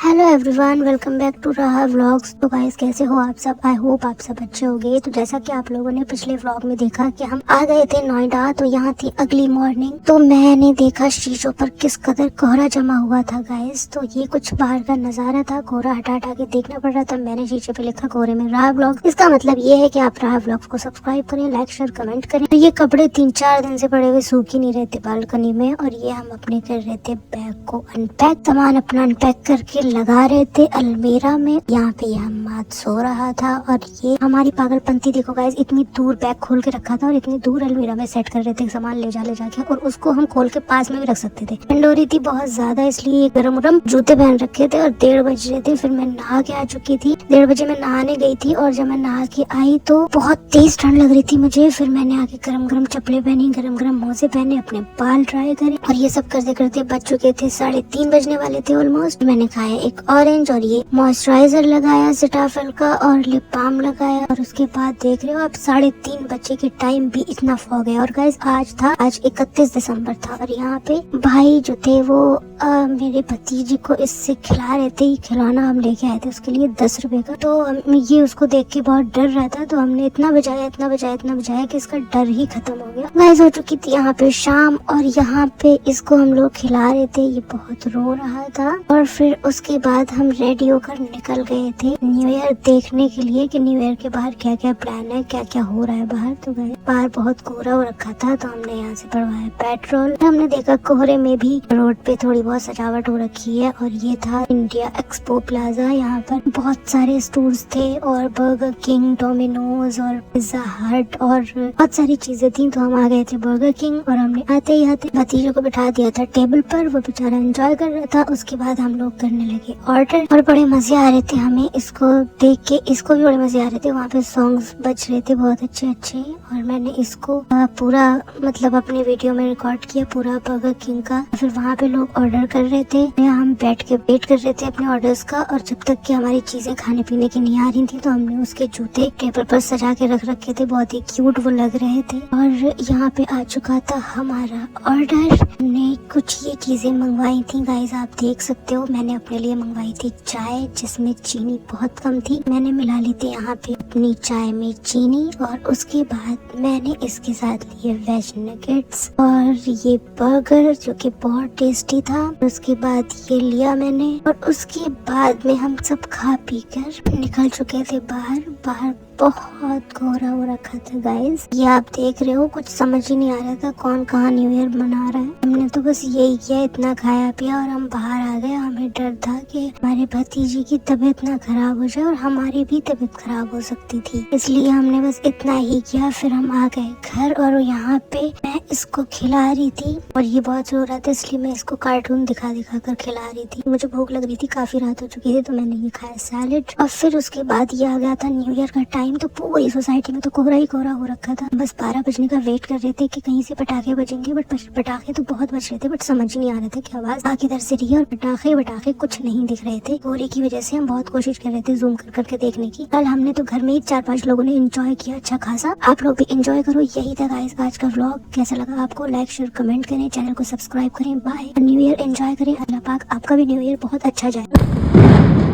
Hello everyone, welcome back to Raha vlogs. तो guys कैसे हो आप सब? आई होप आप सब अच्छे होंगे। तो जैसा कि आप लोगों ने पिछले व्लॉग में देखा कि हम आ गए थे नोएडा, तो यहाँ थी अगली मॉर्निंग। तो मैंने देखा शीशों पर किस कदर कोहरा जमा हुआ था गाइस। तो ये कुछ बाहर का नजारा था, कोहरा हटा हटा के देखना पड़ रहा था। मैंने शीशे पे लिखा कोहरे में राह व्लॉग। इसका मतलब ये है कि आप राह व्लॉग को सब्सक्राइब करें, लाइक शेयर कमेंट करें। तो ये कपड़े 3-4 दिन से पड़े हुए सूख ही नहीं रहते बालकनी में, और ये हम अपने कर रहे थे बैग को अनपैक, सामान अपना अनपैक करके लगा रहे थे अलमीरा में। यहाँ पे हम्माद सो रहा था, और ये हमारी पागलपंती देखो गाइस, इतनी दूर बैग खोल के रखा था और इतनी दूर अलमीरा में सेट कर रहे थे सामान ले जाके, और उसको हम खोल के पास में भी रख सकते थे। ठंड हो रही थी बहुत ज्यादा, इसलिए गरम गरम जूते पहन रखे थे और 1:30 बज रहे थे। फिर मैं नहा के आ चुकी थी, 1:30 बजे मैं नहाने गई थी, और जब मैं नहा के आई तो बहुत तेज ठंड लग रही थी मुझे। फिर मैंने आके गरम गरम चप्पलें पहनी, गरम गरम मोजे पहने, अपने बाल ड्राई करे, और ये सब करते करते बज चुके थे 3:30 बजने वाले थे ऑलमोस्ट। मैंने खाया एक ऑरेंज, और ये मॉइस्चराइजर लगाया सिटाफिल का, और लिप बाम लगाया, और उसके बाद देख रहे हो आप 3:30 बजे के टाइम भी इतना फॉग है। और गाइस आज 31 दिसंबर था, और यहाँ पे भाई जो थे वो मेरे भतीजी को इससे खिला रहे थे। खिलौना हम लेके आए थे उसके लिए 10 रुपए का। तो ये उसको देख के बहुत डर रहा था, तो हमने इतना बजाया कि इसका डर ही खत्म हो गया। गाइस हो चुकी थी यहाँ पे शाम, और यहाँ पे इसको हम लोग खिला रहे थे। ये बहुत रो रहा था, और फिर उसके बाद हम रेडी होकर निकल गए थे न्यू ईयर देखने के लिए कि न्यू ईयर के बाहर क्या क्या प्लान है, क्या क्या हो रहा है बाहर। तो गए बाहर बहुत कोहरा हो रखा था, तो हमने यहाँ से भरवाया पेट्रोल। हमने देखा कोहरे में भी रोड पे थोड़ी बहुत सजावट हो रखी है, और ये था इंडिया एक्सपो प्लाजा। यहाँ पर बहुत सारे स्टोर्स थे, और बर्गर किंग, डोमिनोज और पिज्जा हट और बहुत सारी चीजें थी। तो हम आ गए थे बर्गर किंग, और हमने आते ही आते भतीजे को बिठा दिया था टेबल पर। वो बेचारा एंजॉय कर रहा था। उसके बाद हम लोग करने लगे ऑर्डर, और बड़े मजे आ रहे थे हमें इसको देख के। इसको भी बड़े मजे आ रहे थे। वहाँ पे सॉन्ग्स बज रहे थे बहुत अच्छे अच्छे, और मैंने इसको पूरा मतलब अपने वीडियो में रिकॉर्ड किया पूरा बर्गर किंग का। फिर वहाँ पे लोग ऑर्डर कर रहे थे, हम बैठ के वेट कर रहे थे अपने ऑर्डर्स का। और जब तक कि हमारी चीजें खाने पीने की नहीं आ रही थी, तो हमने उसके जूते टेबल पर सजा के रख रखे थे। बहुत ही क्यूट वो लग रहे थे। और यहाँ पे आ चुका था हमारा ऑर्डर। हमने कुछ ये चीजें मंगवाई थी गाइस, आप देख सकते हो। मैंने अपने लिए मंगवाई थी चाय, जिसमें चीनी बहुत कम थी। मैंने मिला ली थी यहाँ पे अपनी चाय में चीनी, और उसके बाद मैंने इसके साथ लिए वेज नगेट्स और ये बर्गर जो कि बहुत टेस्टी था। उसके बाद ये लिया मैंने, और उसके बाद में हम सब खा पी कर निकल चुके थे बाहर। बहुत कोहरा हो रखा था गाइस, ये आप देख रहे हो। कुछ समझ ही नहीं आ रहा था कौन कहाँ न्यू ईयर मना रहा है। हमने तो बस यही किया, इतना खाया पिया और हम बाहर आ गए। हमें डर था कि हमारे भतीजी की तबीयत ना खराब हो जाए, और हमारी भी तबीयत खराब हो सकती थी, इसलिए हमने बस इतना ही किया। फिर हम आ गए घर, और यहाँ पे मैं इसको खिला रही थी, और ये बहुत रो रहा था, इसलिए मैं इसको कार्टून दिखा दिखा कर खिला रही थी। मुझे भूख लग रही थी, काफी रात हो चुकी थी, तो मैंने ये खाया सैलेड। और फिर उसके बाद ये आ गया था न्यू ईयर का टाइम। तो पूरी सोसाइटी में तो कोहरा ही कोहरा हो रखा था। बस 12 बजने का वेट कर रहे थे कि कहीं से पटाखे बजेंगे, बट पटाखे तो बहुत बज रहे थे, बट समझ नहीं आ रहा था कि आवाज आ किधर से रही है। और पटाखे कुछ नहीं दिख रहे थे कोहरे की वजह से। हम बहुत कोशिश कर रहे थे जूम कर करके देखने की। कल हमने तो घर में ही 4-5 लोगों ने एंजॉय किया अच्छा खासा। आप लोग भी एंजॉय करो। यही था गाइस आज का व्लॉग। कैसा लगा आपको? लाइक शेयर कमेंट करें, चैनल को सब्सक्राइब करें। बाय। न्यू ईयर एंजॉय करें। अल्लाह पाक आपका भी न्यू ईयर बहुत अच्छा जाए।